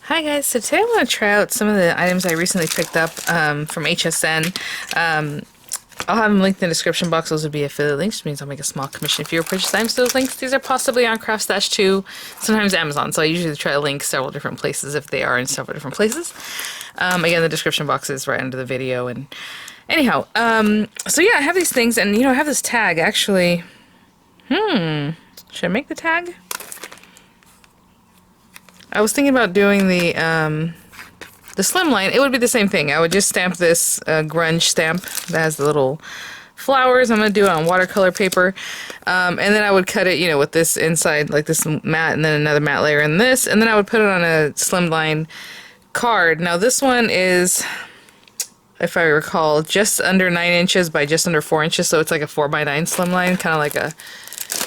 Hi guys, so today I want to try out some of the items I recently picked up from HSN. I'll have them linked in the description box. Those would be affiliate links, which means I'll make a small commission if you purchase items to those links. These are possibly on Craft Stash too, sometimes Amazon, so I usually try to link several different places if they are in several different plations. Again, the description box is right under the video. And anyhow, so yeah, I have these things, and I have this tag actually. Should I make the tag? I was thinking about doing the slimline. It would be the same thing. I would just stamp this grunge stamp that has the little flowers. I'm going to do it on watercolor paper. And then I would cut it, with this inside, like this matte, and then another matte layer in this. And then I would put it on a slimline card. Now this one is, if I recall, just under 9 inches by just under 4 inches. So it's like a 4x9 slimline, kind of like a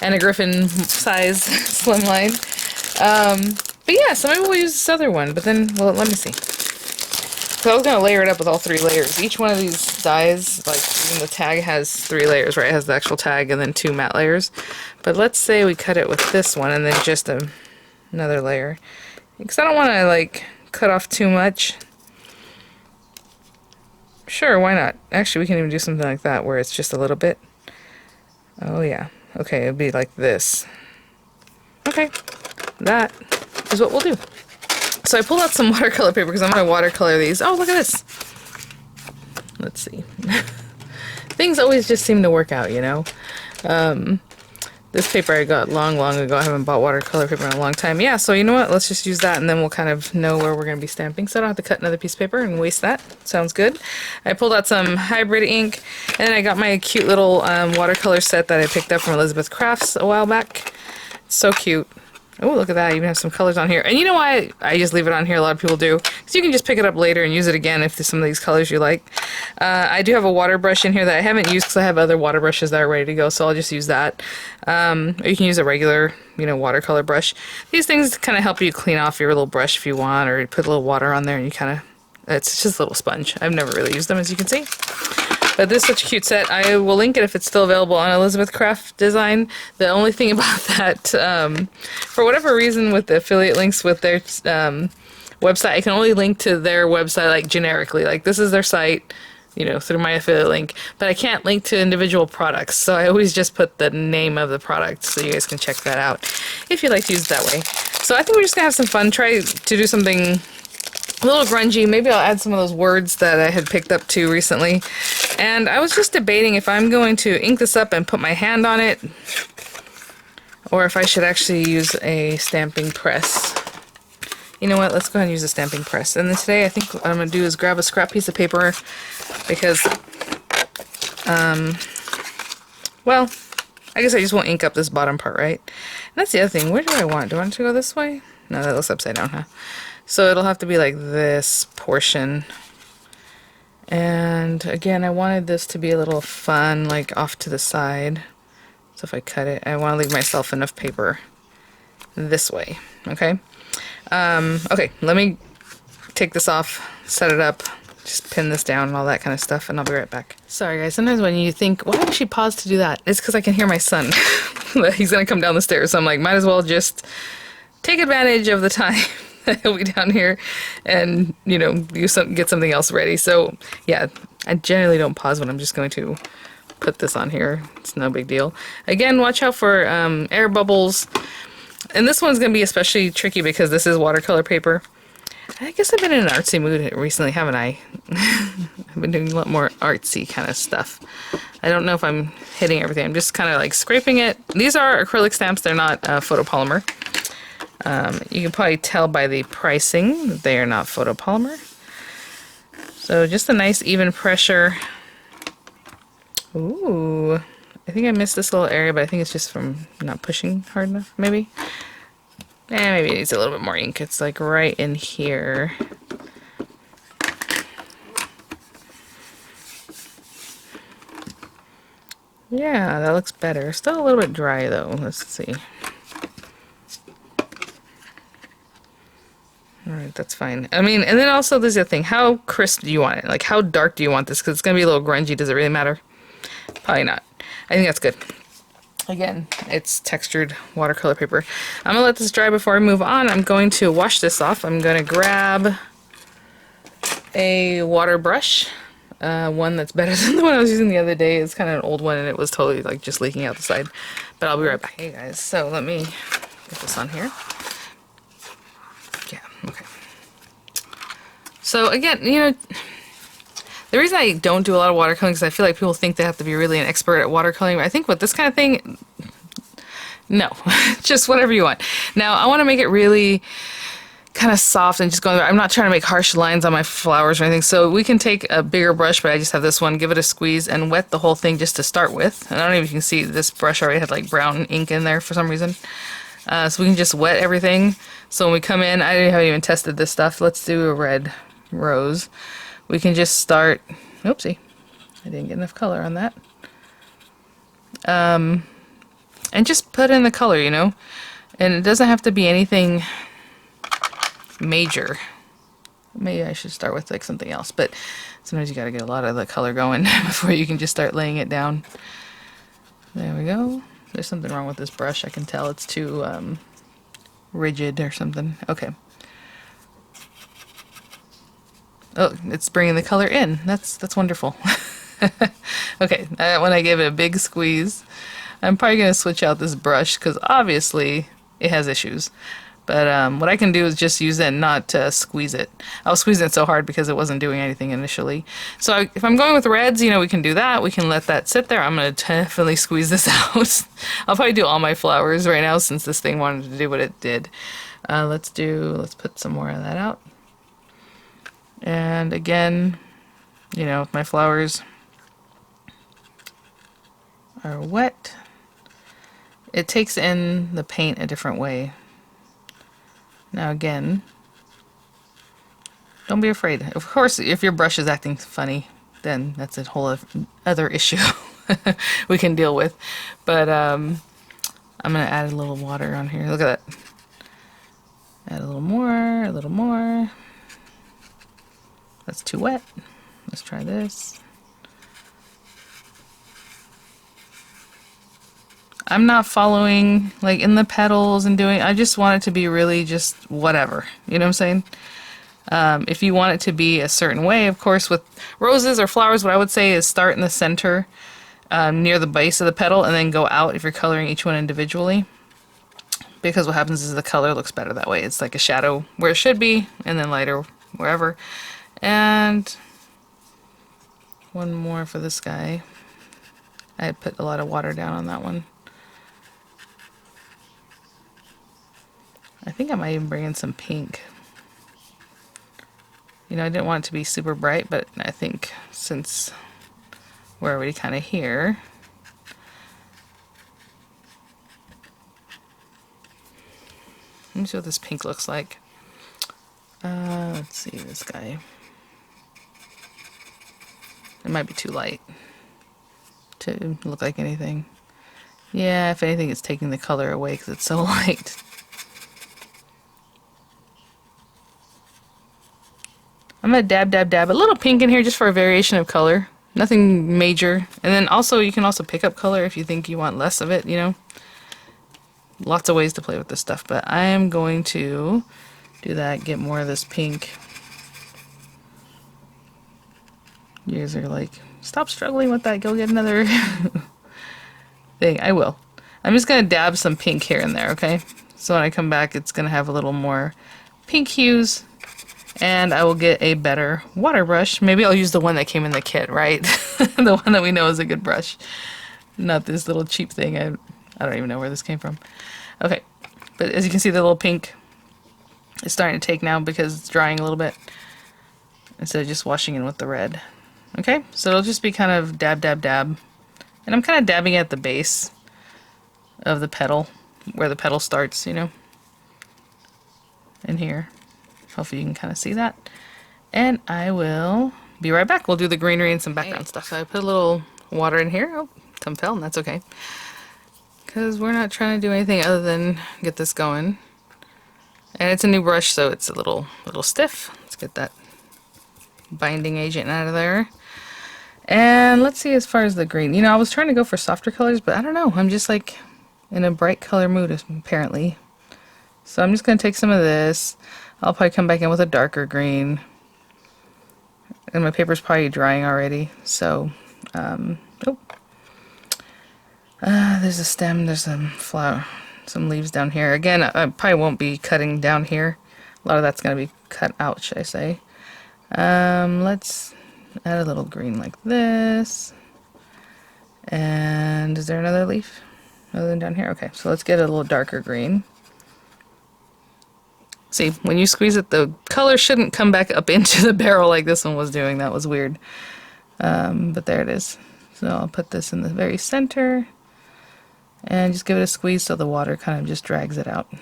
Anna Griffin size slimline. But yeah, so maybe we'll use this other one, but then, well, let me see. So I was going to layer it up with all 3 layers. Each one of these dies, like, even the tag has 3 layers, right? It has the actual tag and then 2 matte layers. But let's say we cut it with this one and then just another layer. Because I don't want to, like, cut off too much. Sure, why not? Actually, we can even do something like that where it's just a little bit. Oh, yeah. Okay, it'd be like this. Okay, that is what we'll do. So I pulled out some watercolor paper because I'm going to watercolor these. Oh, look at this. Let's see. Things always just seem to work out, This paper I got long ago. I haven't bought watercolor paper in a long time. Yeah, so you know what? Let's just use that and then we'll kind of know where we're going to be stamping. So I don't have to cut another piece of paper and waste that. Sounds good. I pulled out some hybrid ink and then I got my cute little watercolor set that I picked up from Elizabeth Crafts a while back. It's so cute. Oh, look at that. I even have some colors on here. And you know why I just leave it on here? A lot of people do. Because you can just pick it up later and use it again if there's some of these colors you like. I do have a water brush in here that I haven't used because I have other water brushes that are ready to go, so I'll just use that. Or you can use a regular, watercolor brush. These things kind of help you clean off your little brush if you want, or you put a little water on there and you kind of... It's just a little sponge. I've never really used them, as you can see. But this is such a cute set. I will link it if it's still available on Elizabeth Craft Design. The only thing about that, for whatever reason with the affiliate links with their website, I can only link to their website like generically. Like this is their site, through my affiliate link. But I can't link to individual products. So I always just put the name of the product so you guys can check that out if you'd like to use it that way. So I think we're just going to have some fun. Try to do something a little grungy. Maybe I'll add some of those words that I had picked up too recently. And I was just debating if I'm going to ink this up and put my hand on it, or if I should actually use a stamping press. You know what? Let's go ahead and use a stamping press. And then today I think what I'm going to do is grab a scrap piece of paper because, well, I guess I just won't ink up this bottom part, right? And that's the other thing. Where do I want? Do I want it to go this way? No, that looks upside down, huh? So it'll have to be like this portion. And again, I wanted this to be a little fun, like off to the side. So if I cut it, I want to leave myself enough paper this way, okay? Okay, let me take this off, set it up, just pin this down and all that kind of stuff, and I'll be right back. Sorry guys, sometimes when you think, why would she pause to do that? It's because I can hear my son. He's going to come down the stairs, so I'm like, might as well just take advantage of the time. He'll be down here and, get something else ready. So, yeah, I generally don't pause when I'm just going to put this on here. It's no big deal. Again, watch out for air bubbles. And this one's going to be especially tricky because this is watercolor paper. I guess I've been in an artsy mood recently, haven't I? I've been doing a lot more artsy kind of stuff. I don't know if I'm hitting everything. I'm just kind of like scraping it. These are acrylic stamps. They're not photopolymer. You can probably tell by the pricing that they are not photopolymer. So just a nice even pressure. Ooh, I think I missed this little area, but I think it's just from not pushing hard enough, maybe. Maybe it needs a little bit more ink. It's like right in here. Yeah, that looks better. Still a little bit dry though. Let's see. Alright, that's fine. I mean, and then also there's the thing. How crisp do you want it? Like, how dark do you want this? Because it's going to be a little grungy. Does it really matter? Probably not. I think that's good. Again, it's textured watercolor paper. I'm gonna let this dry before I move on. I'm going to wash this off. I'm gonna grab a water brush, one that's better than the one I was using the other day. It's kind of an old one and it was totally like just leaking out the side. But I'll be right back. Hey guys, so let me get this on here. Yeah, okay. So again, you know, the reason I don't do a lot of watercoloring is I feel like people think they have to be really an expert at watercoloring. I think with this kind of thing, no, just whatever you want. Now, I want to make it really kind of soft and just go, I'm not trying to make harsh lines on my flowers or anything. So we can take a bigger brush, but I just have this one, give it a squeeze and wet the whole thing just to start with. And I don't know if you can see this brush already had like brown ink in there for some reason. So we can just wet everything. So when we come in, I haven't even tested this stuff. Let's do a red rose. We can just start, oopsie, I didn't get enough color on that. And just put in the color, you know, and it doesn't have to be anything major. Maybe I should start with like something else, but sometimes you gotta get a lot of the color going before you can just start laying it down. There we go. There's something wrong with this brush. I can tell it's too rigid or something. Okay. Oh, it's bringing the color in. That's wonderful. Okay, when I give it a big squeeze, I'm probably going to switch out this brush because obviously it has issues. But what I can do is just use it and not squeeze it. I was squeezing it so hard because it wasn't doing anything initially. So if I'm going with reds, you know, we can do that. We can let that sit there. I'm going to definitely squeeze this out. I'll probably do all my flowers right now since this thing wanted to do what it did. Let's put some more of that out. And again, you know, if my flowers are wet, it takes in the paint a different way. Now again, don't be afraid. Of course, if your brush is acting funny, then that's a whole other issue we can deal with. But I'm going to add a little water on here. Look at that. Add a little more, a little more. That's too wet. Let's try this. I'm not following like in the petals and doing, I just want it to be really just whatever. You know what I'm saying? If you want it to be a certain way, of course, with roses or flowers, what I would say is start in the center near the base of the petal and then go out if you're coloring each one individually. Because what happens is the color looks better that way. It's like a shadow where it should be and then lighter wherever. And one more for this guy. I had put a lot of water down on that one. I think I might even bring in some pink. You know, I didn't want it to be super bright, but I think since we're already kind of here, let me see what this pink looks like. Let's see this guy. It might be too light to look like anything. Yeah, if anything, it's taking the color away because it's so light. I'm gonna dab a little pink in here just for a variation of color. Nothing major. And then also you can also pick up color if you think you want less of it, you know. Lots of ways to play with this stuff, but I am going to do that, get more of this pink. You guys are like, stop struggling with that, go get another thing. I will. I'm just gonna dab some pink here and there, okay? So when I come back, it's gonna have a little more pink hues. And I will get a better water brush. Maybe I'll use the one that came in the kit, right? The one that we know is a good brush. Not this little cheap thing. I don't even know where this came from. Okay, but as you can see, the little pink is starting to take now because it's drying a little bit instead of just washing in with the red. Okay, so it'll just be kind of dab. And I'm kind of dabbing at the base of the petal, where the petal starts, you know, in here. Hopefully you can kind of see that. And I will be right back. We'll do the greenery and some background stuff. So I put a little water in here. Oh, some fell, and that's okay. Because we're not trying to do anything other than get this going. And it's a new brush, so it's a little stiff. Let's get that binding agent out of there. And let's see as far as the green. You know, I was trying to go for softer colors, but I don't know. I'm just like in a bright color mood apparently. So I'm just going to take some of this. I'll probably come back in with a darker green. And my paper's probably drying already. So, there's a stem, there's some flower, some leaves down here. Again, I probably won't be cutting down here. A lot of that's going to be cut out, should I say. Let's add a little green like this. And is there another leaf other than down here? Okay, so let's get a little darker green. See, when you squeeze it, the color shouldn't come back up into the barrel like this one was doing. That was weird. But there it is. So I'll put this in the very center and just give it a squeeze so the water kind of just drags it out.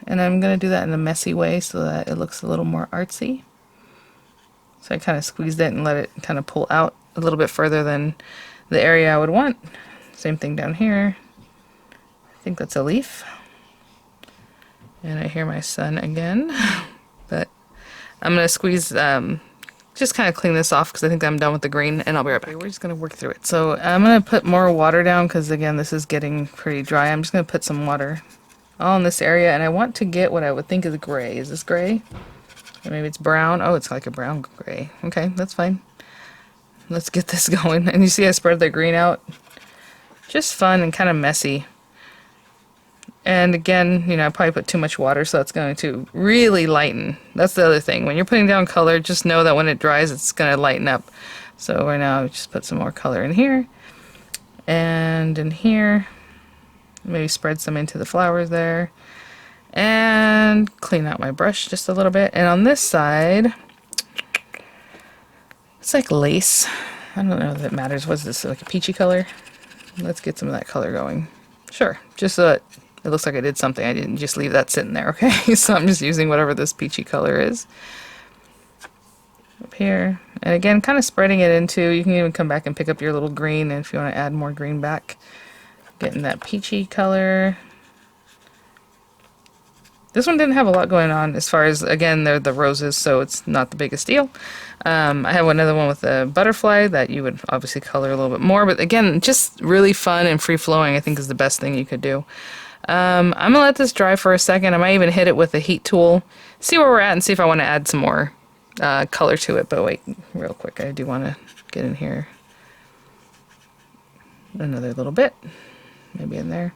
And I'm going to do that in a messy way so that it looks a little more artsy. So I kind of squeezed it and let it kind of pull out a little bit further than the area I would want. Same thing down here. I think that's a leaf. And I hear my son again. But I'm going to squeeze, just kind of clean this off because I think I'm done with the green, and I'll be right back. We're just going to work through it. So I'm going to put more water down because, again, this is getting pretty dry. I'm just going to put some water all in this area, and I want to get what I would think is gray. Is this gray? Or maybe it's brown. Oh, it's like a brown gray. Okay, that's fine. Let's get this going. And you see I spread the green out. Just fun and kind of messy. And again, you know, I probably put too much water, so that's going to really lighten. That's the other thing. When you're putting down color, just know that when it dries, it's going to lighten up. So right now, I just put some more color in here. And in here. Maybe spread some into the flowers there. And clean out my brush just a little bit. And on this side, it's like lace. I don't know if it matters. What's this, like a peachy color? Let's get some of that color going. Sure, just so that it looks like I did something. I didn't just leave that sitting there, okay? So I'm just using whatever this peachy color is. Up here. And again, kind of spreading it into, you can even come back and pick up your little green if you want to add more green back. Getting that peachy color. This one didn't have a lot going on as far as, again, they're the roses, so it's not the biggest deal. I have another one with a butterfly that you would obviously color a little bit more, but again, just really fun and free-flowing I think is the best thing you could do. I'm going to let this dry for a second. I might even hit it with a heat tool, see where we're at, and see if I want to add some more color to it. But wait, real quick, I do want to get in here another little bit, maybe in there.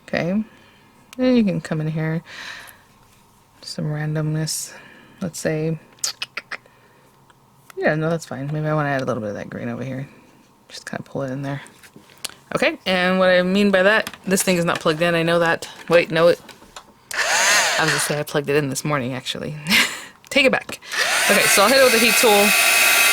Okay, then you can come in here, some randomness, let's say, yeah, no, that's fine. Maybe I want to add a little bit of that green over here. Just kind of pull it in there. Okay, and what I mean by that, this thing is not plugged in, I know that. Wait, no, I was gonna say I plugged it in this morning, actually. Take it back. Okay, so I'll hit it with the heat tool,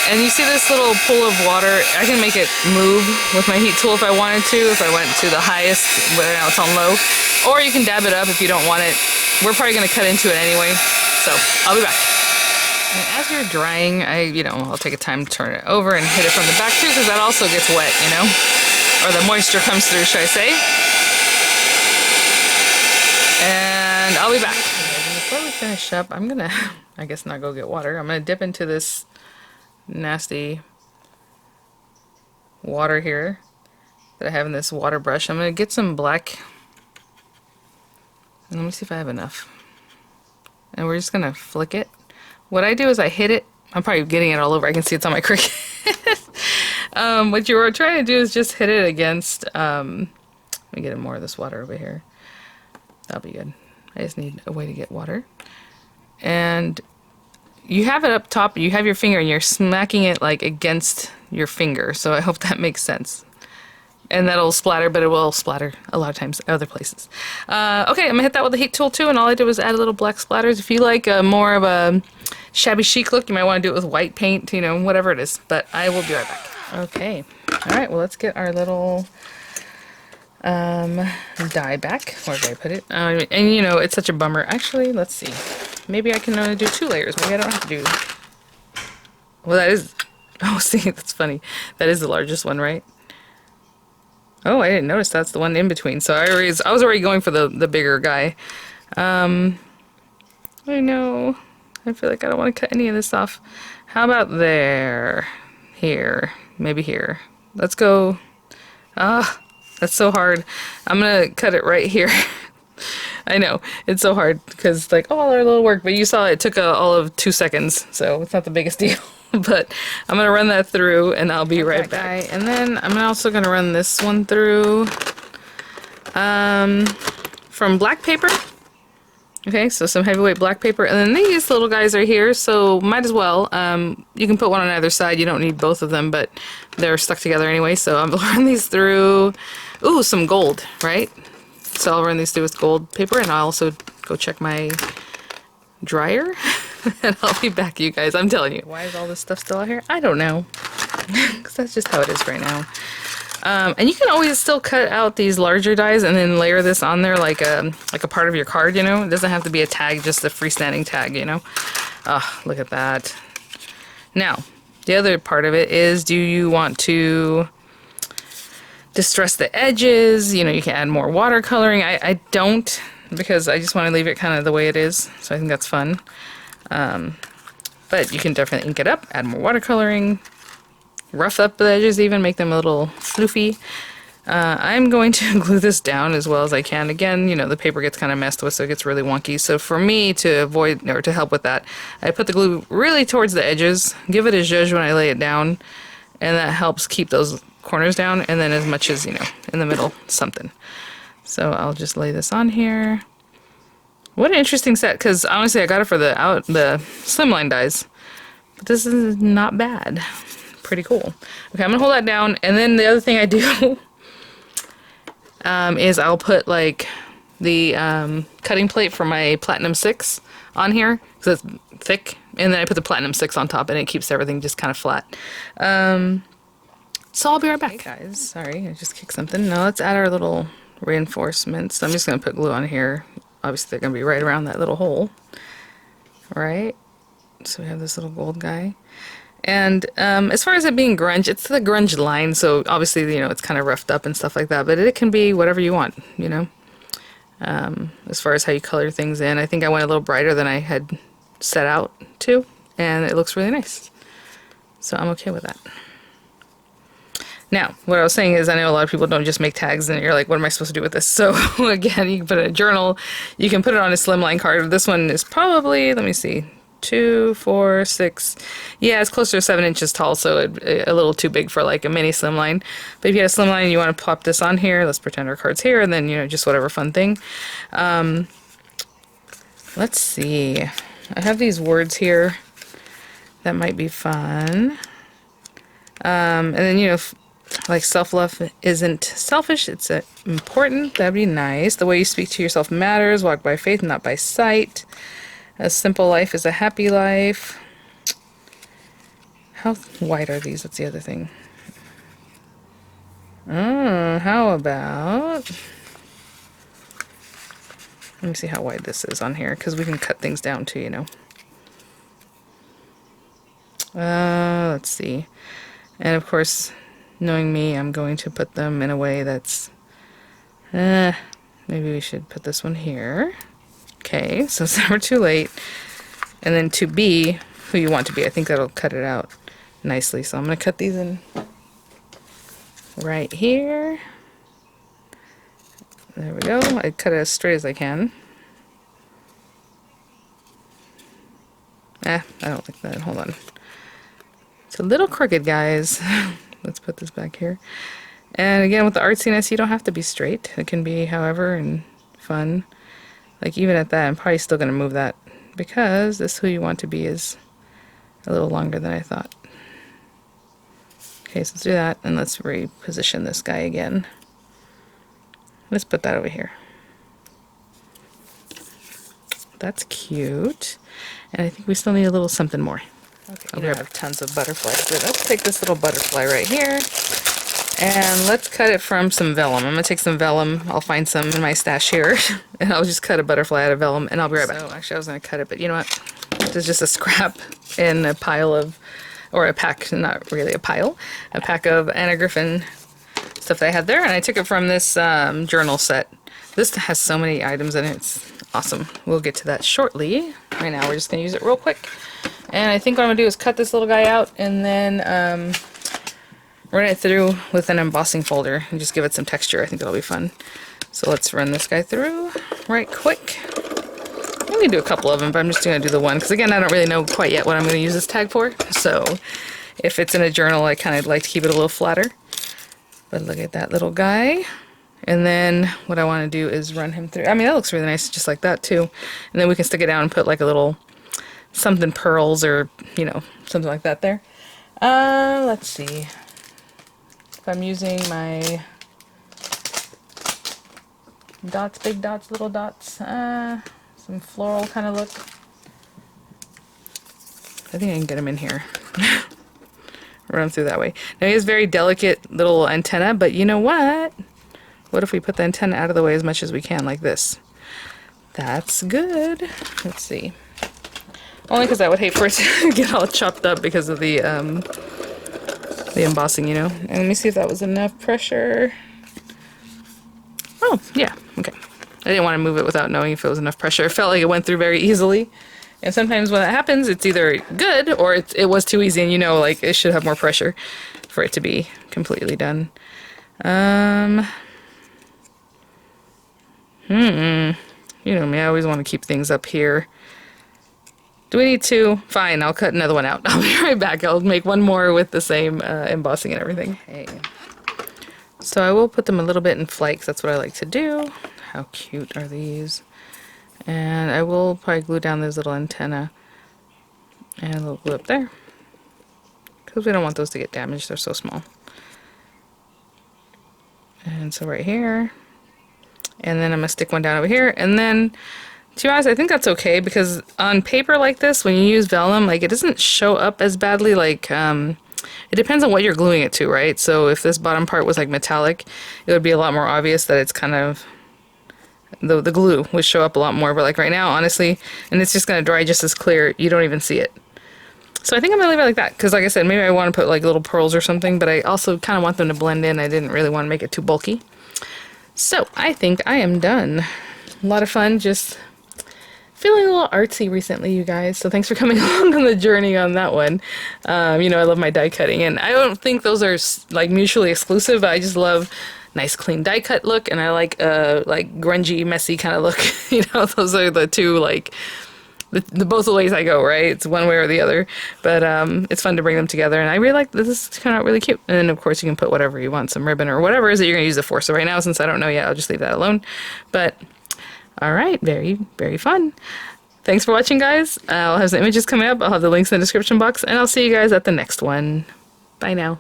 and you see this little pool of water. I can make it move with my heat tool if I wanted to, if I went to the highest, but now it's on low. Or you can dab it up if you don't want it. We're probably gonna cut into it anyway, so I'll be back. And as you're drying, I'll take a time to turn it over and hit it from the back too, because that also gets wet, you know? Or the moisture comes through, should I say. And I'll be back. And before we finish up, I'm gonna, I guess not go get water. I'm gonna dip into this nasty water here that I have in this water brush. I'm gonna get some black. And let me see if I have enough. And we're just gonna flick it. What I do is I hit it. I'm probably getting it all over. I can see it's on my Cricut. What you were trying to do is just hit it against, let me get more of this water over here. That'll be good. I just need a way to get water. And you have it up top, you have your finger and you're smacking it like against your finger. So I hope that makes sense. And that'll splatter, but it will splatter a lot of times other places. Okay, I'm gonna hit that with the heat tool too, and all I did was add a little black splatters. If you like more of a shabby chic look, you might want to do it with white paint, whatever it is. But I will be right back. Okay, all right, well, let's get our little dye back. Where did I put it? And it's such a bummer. Actually, let's see. Maybe I can only do 2 layers. Maybe I don't have to do... Well, that is... Oh, see, that's funny. That is the largest one, right? Oh, I didn't notice that's the one in between. So I was already going for the bigger guy. I know. I feel like I don't want to cut any of this off. How about there? Here. Maybe here. Let's go. Ah, that's so hard. I'm gonna cut it right here. I know, it's so hard because like all our little work, but you saw it took all of 2 seconds, so it's not the biggest deal. But I'm gonna run that through and I'll be right back. And then I'm also gonna run this one through from black paper. Okay, so some heavyweight black paper, and then these little guys are here, so might as well. You can put one on either side, you don't need both of them, but they're stuck together anyway, so I'm gonna run these through. Ooh, some gold, right? So I'll run these through with gold paper, and I'll also go check my dryer, and I'll be back, you guys. I'm telling you. Why is all this stuff still out here? I don't know, because that's just how it is right now. And you can always still cut out these larger dies and then layer this on there like a part of your card, you know? It doesn't have to be a tag, just a freestanding tag, you know? Oh, look at that. Now, the other part of it is, do you want to distress the edges? You know, you can add more watercoloring. I don't, because I just want to leave it kind of the way it is, so I think that's fun. But you can definitely ink it up, add more watercoloring, rough up the edges even, make them a little floofy. I'm going to glue this down as well as I can. Again, you know, the paper gets kind of messed with, so it gets really wonky. So for me, to avoid, or to help with that, I put the glue really towards the edges, give it a zhuzh when I lay it down, and that helps keep those corners down, and then as much as, you know, in the middle, something. So I'll just lay this on here. What an interesting set, because honestly I got it for the slimline dies, but this is not bad. Pretty cool. Okay, I'm gonna hold that down, and then the other thing I do is I'll put like the cutting plate for my Platinum 6 on here, because it's thick, and then I put the Platinum 6 on top, and it keeps everything just kind of flat. So I'll be right back. Hey guys, sorry, I just kicked something. Now let's add our little reinforcements. I'm just gonna put glue on here. Obviously they're gonna be right around that little hole. Right? So we have this little gold guy. And as far as it being grunge, it's the grunge line, so obviously, you know, it's kind of roughed up and stuff like that, but it can be whatever you want, you know. As far as how you color things in, I think I went a little brighter than I had set out to, and it looks really nice. So I'm okay with that. Now, what I was saying is, I know a lot of people don't just make tags and you're like, what am I supposed to do with this? So again, you can put it in a journal, you can put it on a slimline card. This one is probably, let me see, 2, 4, 6, yeah, it's closer to 7 inches tall, so a little too big for like a mini slimline. But if you have a slimline and you want to pop this on here, let's pretend our card's here, and then, you know, just whatever fun thing. Let's see, I have these words here that might be fun. And then, you know, like self-love isn't selfish, it's important. That'd be nice. The way you speak to yourself matters. Walk by faith, not by sight. A simple life is a happy life. How wide are these? That's the other thing. How about... Let me see how wide this is on here, because we can cut things down too, you know. Let's see. And of course, knowing me, I'm going to put them in a way that's... maybe we should put this one here. Okay, so it's never too late. And then to be who you want to be. I think that'll cut it out nicely. So I'm going to cut these in right here. There we go. I cut it as straight as I can. I don't like that. Hold on. It's a little crooked, guys. Let's put this back here. And again, with the artsiness, you don't have to be straight. It can be however and fun. Like even at that, I'm probably still going to move that because this who you want to be is a little longer than I thought. Okay, so let's do that, and let's reposition this guy again. Let's put that over here. That's cute. And I think we still need a little something more. Okay, I'll grab tons of butterflies, but let's take this little butterfly right here. And let's cut it from some vellum. I'm going to take some vellum. I'll find some in my stash here. And I'll just cut a butterfly out of vellum, and I'll be right back. So, actually, I was going to cut it, but you know what? There's just a scrap in a pile of, or a pack, not really a pile, a pack of Anna Griffin stuff that I had there. And I took it from this journal set This has so many items in it. It's awesome. We'll get to that shortly. Right now we're just going to use it real quick. And I think what I'm going to do is cut this little guy out and then run it through with an embossing folder and just give it some texture. I think it'll be fun. So let's run this guy through right quick. I'm going to do a couple of them, but I'm just going to do the one because again I don't really know quite yet what I'm going to use this tag for. So if it's in a journal I kind of like to keep it a little flatter. But look at that little guy. And then what I want to do is run him through. I mean, that looks really nice just like that too. And then we can stick it down and put like a little something pearls or, you know, something like that there. Let's see. If I'm using my dots, big dots, little dots, some floral kind of look. I think I can get him in here. Run him through that way. Now he has very delicate little antenna, but you know what? What if we put the antenna out of the way as much as we can, like this? That's good. Let's see. Only because I would hate for it to get all chopped up because of the embossing, you know. And let me see if that was enough pressure. Oh, yeah. Okay. I didn't want to move it without knowing if it was enough pressure. It felt like it went through very easily. And sometimes when that happens, it's either good or it was too easy and you know, like, it should have more pressure for it to be completely done. You know me, I always want to keep things up here. Do we need to? Fine, I'll cut another one out. I'll be right back. I'll make one more with the same embossing and everything. Okay. So I will put them a little bit in flight because that's what I like to do. How cute are these? And I will probably glue down this little antenna and a little glue up there because we don't want those to get damaged. They're so small. And so right here. And then I'm going to stick one down over here. And then, to be honest, I think that's okay because on paper like this, when you use vellum, like it doesn't show up as badly. Like, it depends on what you're gluing it to, right? So if this bottom part was like metallic, it would be a lot more obvious that it's kind of, the glue would show up a lot more. But like right now, honestly, and it's just going to dry just as clear, you don't even see it. So I think I'm going to leave it like that because like I said, maybe I want to put like little pearls or something, but I also kind of want them to blend in. I didn't really want to make it too bulky. So I think I am done. A lot of fun, just feeling a little artsy recently, you guys. So thanks for coming along on the journey on that one. You know, I love my die cutting, and I don't think those are like mutually exclusive, but I just love nice clean die cut look, and I like grungy, messy kind of look. You know, those are the two like the both the ways I go, right? It's one way or the other, but it's fun to bring them together, and I really like that this turned out really cute. And then of course you can put whatever you want, some ribbon or whatever it is that you're gonna use it for. So right now, since I don't know yet, I'll just leave that alone. But all right, very, very fun. Thanks for watching, guys. I'll have some images coming up. I'll have the links in the description box, and I'll see you guys at the next one. Bye now.